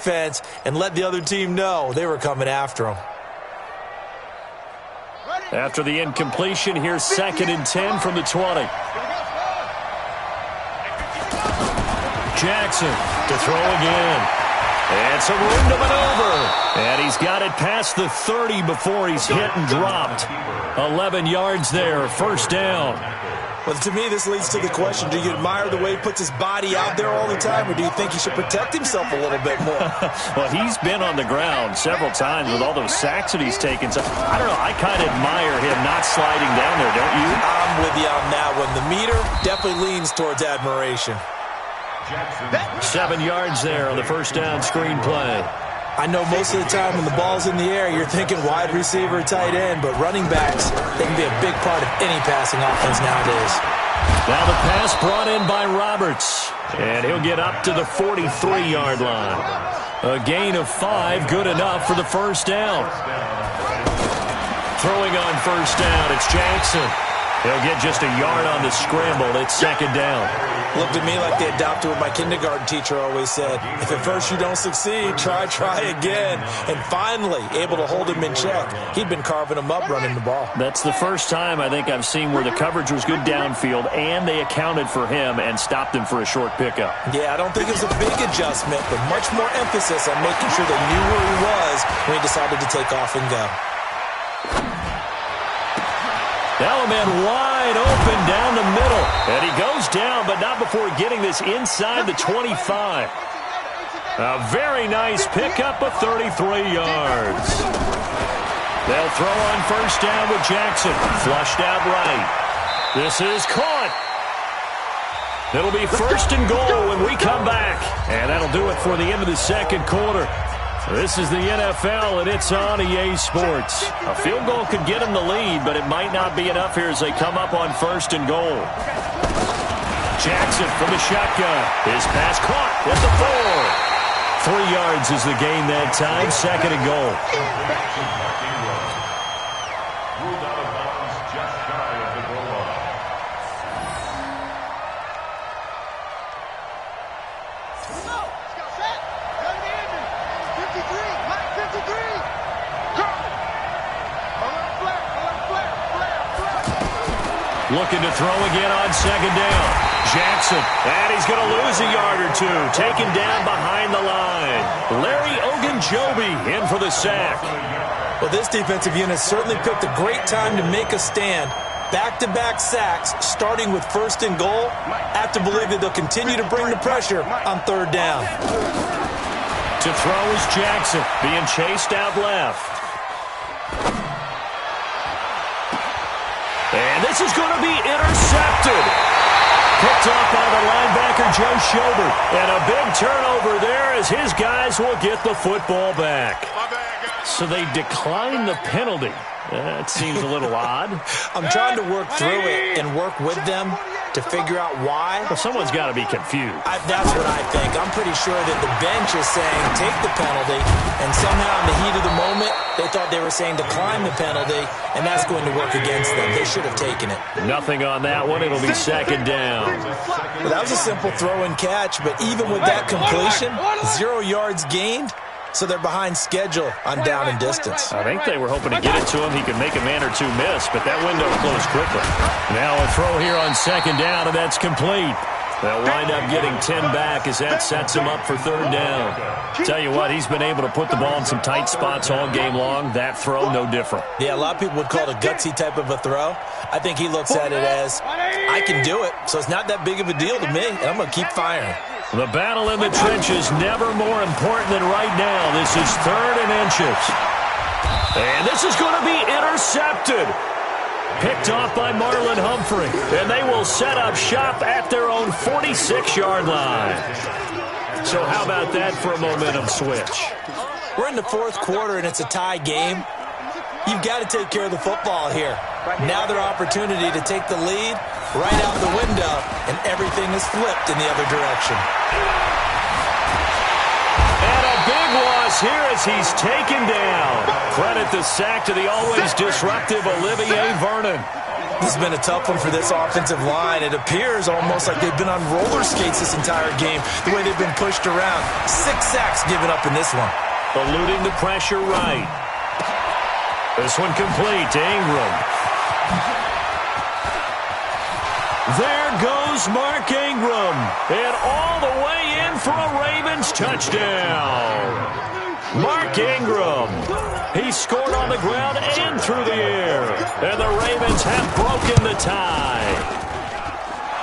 defense and let the other team know they were coming after him. After the incompletion, here's 2nd and 10 from the 20. Jackson to throw again. It's a room to maneuver. And he's got it past the 30 before he's hit and dropped. 11 yards there, first down. Well, to me, this leads to the question, do you admire the way he puts his body out there all the time, or do you think he should protect himself a little bit more? Well, he's been on the ground several times with all those sacks that he's taken. So, I don't know, I kind of admire him not sliding down there, don't you? I'm with you on that one. The meter definitely leans towards admiration. 7 yards there on the first down screen play. I know most of the time when the ball's in the air, you're thinking wide receiver, tight end, but running backs, they can be a big part of any passing offense nowadays. Now the pass brought in by Roberts, and he'll get up to the 43-yard line. A gain of 5, good enough for the first down. Throwing on first down, it's Jackson. He'll get just a yard on the scramble. It's 2nd down. Looked at me like they adopted what my kindergarten teacher always said. If at first you don't succeed, try again. And finally, able to hold him in check. He'd been carving him up running the ball. That's the first time I think I've seen where the coverage was good downfield and they accounted for him and stopped him for a short pickup. Yeah, I don't think it was a big adjustment, but much more emphasis on making sure they knew where he was when he decided to take off and go. Element wide open down the middle. And he goes down, but not before getting this inside the 25. A very nice pickup of 33 yards. They'll throw on first down with Jackson. Flushed out right. This is caught. It'll be 1st and goal when we come back. And that'll do it for the end of the second quarter. This is the NFL, and it's on EA Sports. A field goal could get him the lead, but it might not be enough here as they come up on 1st and goal. Jackson from the shotgun. His pass caught at the 4. 3 yards is the gain that time. 2nd and goal. Looking to throw again on 2nd down. Jackson, and he's going to lose a yard or two. Taken down behind the line. Larry Ogunjobi in for the sack. Well, this defensive unit certainly picked a great time to make a stand. Back-to-back sacks, starting with 1st and goal. I have to believe that they'll continue to bring the pressure on 3rd down. To throw is Jackson, being chased out left. And this is going to be intercepted. Picked off by the linebacker, Joe Schobert. And a big turnover there as his guys will get the football back. So they decline the penalty. That seems a little odd. I'm trying to work through it and work with them to figure out why. Well, someone's got to be confused. That's what I think. I'm pretty sure that the bench is saying take the penalty, and somehow in the heat of the moment, they thought they were saying decline the penalty, and that's going to work against them. They should have taken it. Nothing on that one. It'll be 2nd down. Well, that was a simple throw and catch, but even with that completion, 0 yards gained. So they're behind schedule on down and distance. I think they were hoping to get it to him. He could make a man or two miss, but that window closed quickly. Now a throw here on 2nd down, and that's complete. They'll wind up getting 10 back as that sets him up for 3rd down. Tell you what, he's been able to put the ball in some tight spots all game long. That throw, no different. Yeah, a lot of people would call it a gutsy type of a throw. I think he looks at it as, I can do it, so it's not that big of a deal to me, and I'm going to keep firing. The battle in the trenches never more important than right now. This is 3rd and inches. And this is going to be intercepted. Picked off by Marlon Humphrey. And they will set up shop at their own 46-yard line. So how about that for a momentum switch? We're in the 4th quarter, and it's a tie game. You've got to take care of the football here. Now their opportunity to take the lead right out the window, and everything is flipped in the other direction. And a big loss here as he's taken down. Credit the sack to the always disruptive Olivier Vernon. This has been a tough one for this offensive line. It appears almost like they've been on roller skates this entire game, the way they've been pushed around. 6 sacks given up in this one. Eluding the pressure right. This one complete to Ingram. There goes Mark Ingram. And all the way in for a Ravens touchdown. Mark Ingram. He scored on the ground and through the air. And the Ravens have broken the tie.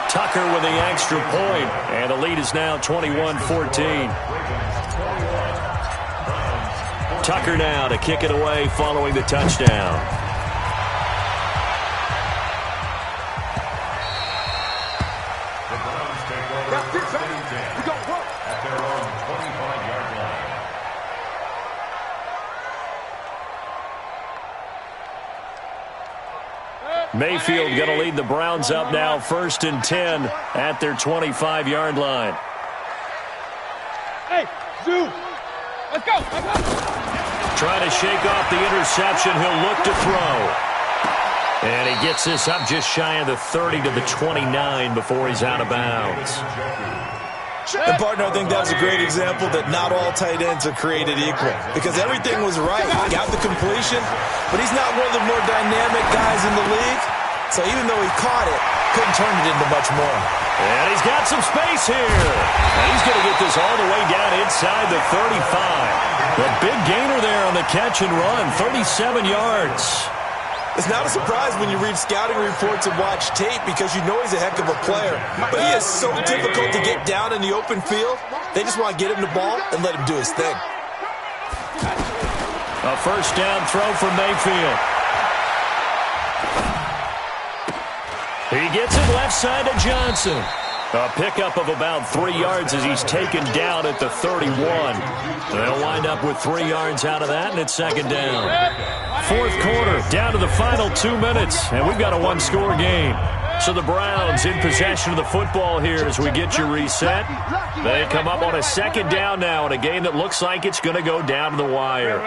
Tucker with the extra point. And the lead is now 21-14. Tucker now to kick it away following the touchdown. Mayfield going to lead the Browns up now, 1st and 10 at their 25-yard line. Hey, Zoo, let's go, let's go. Trying to shake off the interception. He'll look to throw. And he gets this up just shy of the 30 to the 29 before he's out of bounds. And, partner, I think that was a great example that not all tight ends are created equal. Because everything was right. Got the completion, but he's not one of the more dynamic guys in the league. So even though he caught it, couldn't turn it into much more. And he's got some space here. And he's going to get this all the way down inside the 35. The big gainer there on the catch and run, 37 yards. It's not a surprise when you read scouting reports and watch tape because you know he's a heck of a player. But he is so difficult to get down in the open field. They just want to get him the ball and let him do his thing. A first down throw from Mayfield. He gets it left side to Johnson. A pickup of about 3 yards as he's taken down at the 31. They'll wind up with 3 yards out of that, and it's 2nd down. 4th quarter, down to the final 2 minutes, and we've got a one-score game. So the Browns in possession of the football here as we get you reset. They come up on a 2nd down now in a game that looks like it's going to go down to the wire.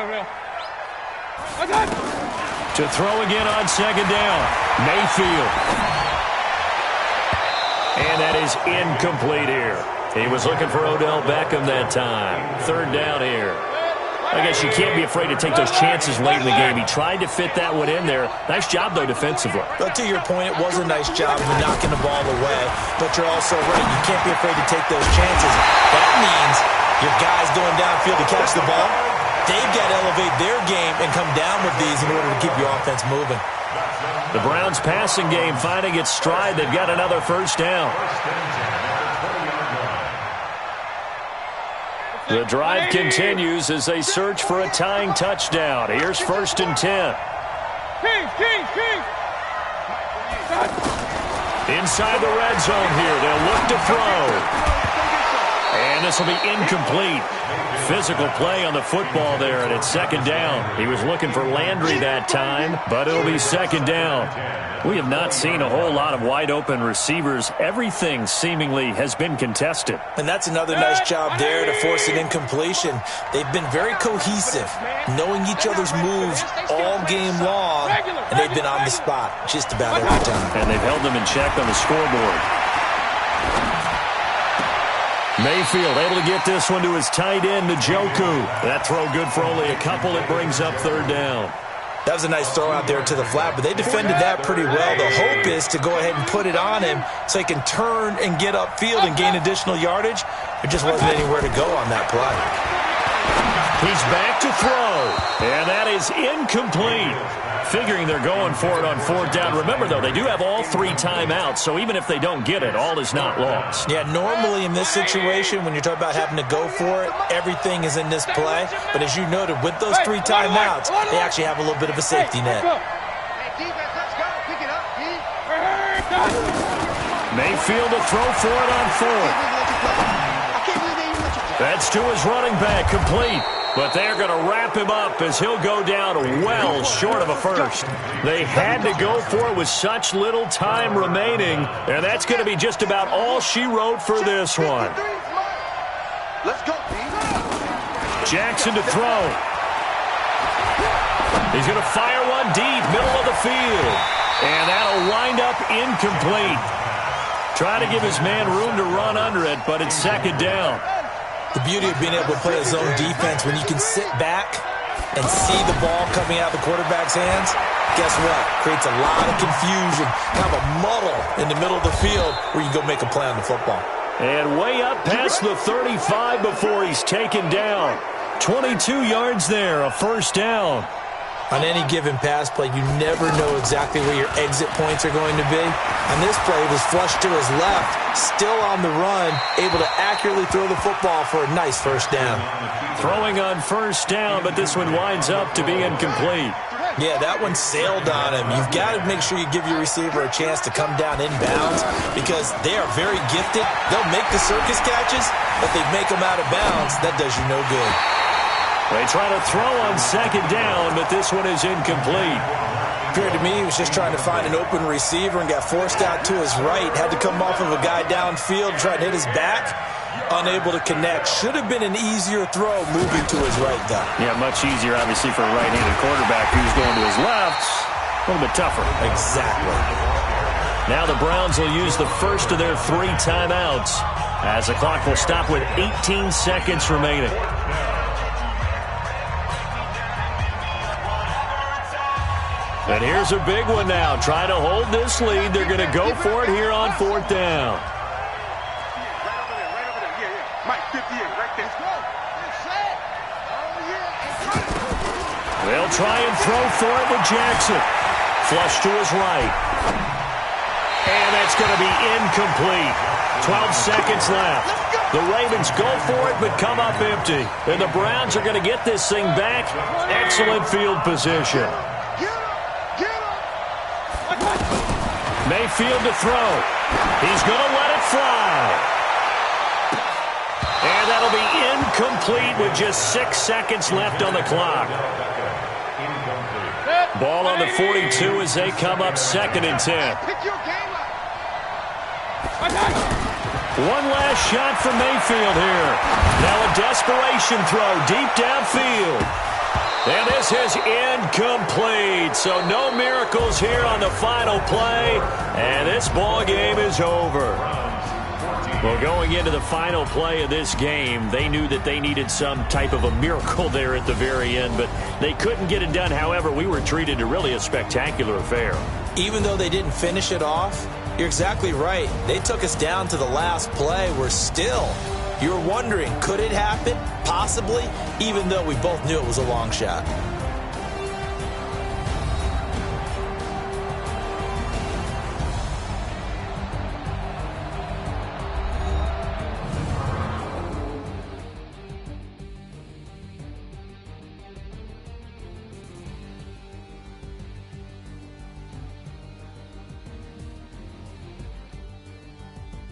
To throw again on 2nd down, Mayfield. And that is incomplete here. He was looking for Odell Beckham that time. 3rd down here. I guess you can't be afraid to take those chances late in the game. He tried to fit that one in there. Nice job, though, defensively. But to your point, it was a nice job of knocking the ball away. But you're also right. You can't be afraid to take those chances. That means your guys going downfield to catch the ball, they've got to elevate their game and come down with these in order to keep your offense moving. The Browns passing game finding its stride. They've got another first down. The drive continues as they search for a tying touchdown. Here's 1st and 10. Inside the red zone here. They'll look to throw. And this will be incomplete. Physical play on the football there, and it's 2nd down. He was looking for Landry that time, but it'll be 2nd down. We have not seen a whole lot of wide-open receivers. Everything seemingly has been contested. And that's another nice job there to force an incompletion. They've been very cohesive, knowing each other's moves all game long, and they've been on the spot just about every time. And they've held them in check on the scoreboard. Mayfield able to get this one to his tight end, Njoku. That throw good for only a couple. It brings up 3rd down. That was a nice throw out there to the flat, but they defended that pretty well. The hope is to go ahead and put it on him so he can turn and get upfield and gain additional yardage. There just wasn't anywhere to go on that play. He's back to throw, and that is incomplete. Figuring they're going for it on 4th down. Remember, though, they do have all 3 timeouts, so even if they don't get it, all is not lost. Yeah, normally in this situation, when you're talking about having to go for it, everything is in this play. But as you noted, with those 3 timeouts, they actually have a little bit of a safety net. Mayfield to throw for it on 4th. That's to his running back, complete. But they're going to wrap him up as he'll go down well short of a first. They had to go for it with such little time remaining, and that's going to be just about all she wrote for this one. Jackson to throw. He's going to fire one deep, middle of the field. And that'll wind up incomplete. Try to give his man room to run under it, but it's second down. The beauty of being able to play a zone defense, when you can sit back and see the ball coming out of the quarterback's hands, guess what? Creates a lot of confusion, kind of a muddle in the middle of the field where you go make a play on the football. And way up past the 35 before he's taken down. 22 yards there, a first down. On any given pass play, you never know exactly where your exit points are going to be. On this play, it was flushed to his left, still on the run, able to accurately throw the football for a nice first down. Throwing on first down, but this one winds up to be incomplete. Yeah, that one sailed on him. You've got to make sure you give your receiver a chance to come down inbounds because they are very gifted. They'll make the circus catches, but they make them out of bounds. That does you no good. They try to throw on second down, but this one is incomplete. Appeared to me he was just trying to find an open receiver and got forced out to his right. Had to come off of a guy downfield, try to hit his back. Unable to connect. Should have been an easier throw moving to his right, though. Yeah, much easier, obviously, for a right-handed quarterback who's going to his left. A little bit tougher. Exactly. Now the Browns will use the first of their 3 timeouts as the clock will stop with 18 seconds remaining. And here's a big one now. Trying to hold this lead. They're going to go for it here on 4th down. They'll try and throw for it with Jackson. Flush to his right. And that's going to be incomplete. 12 seconds left. The Ravens go for it but come up empty. And the Browns are going to get this thing back. Excellent field position. Mayfield to throw. He's going to let it fly. And that'll be incomplete with just 6 seconds left on the clock. Ball on the 42 as they come up 2nd and 10. One last shot from Mayfield here. Now a desperation throw deep downfield. And this is incomplete. So no miracles here on the final play. And this ball game is over. Well, going into the final play of this game, they knew that they needed some type of a miracle there at the very end, but they couldn't get it done. However, we were treated to really a spectacular affair. Even though they didn't finish it off, you're exactly right. They took us down to the last play. We're still, you're wondering, could it happen? Possibly, even though we both knew it was a long shot.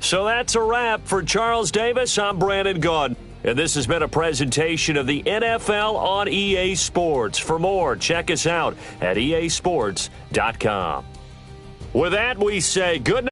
So that's a wrap for Charles Davis. I'm Brandon Gaudin. And this has been a presentation of the NFL on EA Sports. For more, check us out at easports.com. With that, we say good night.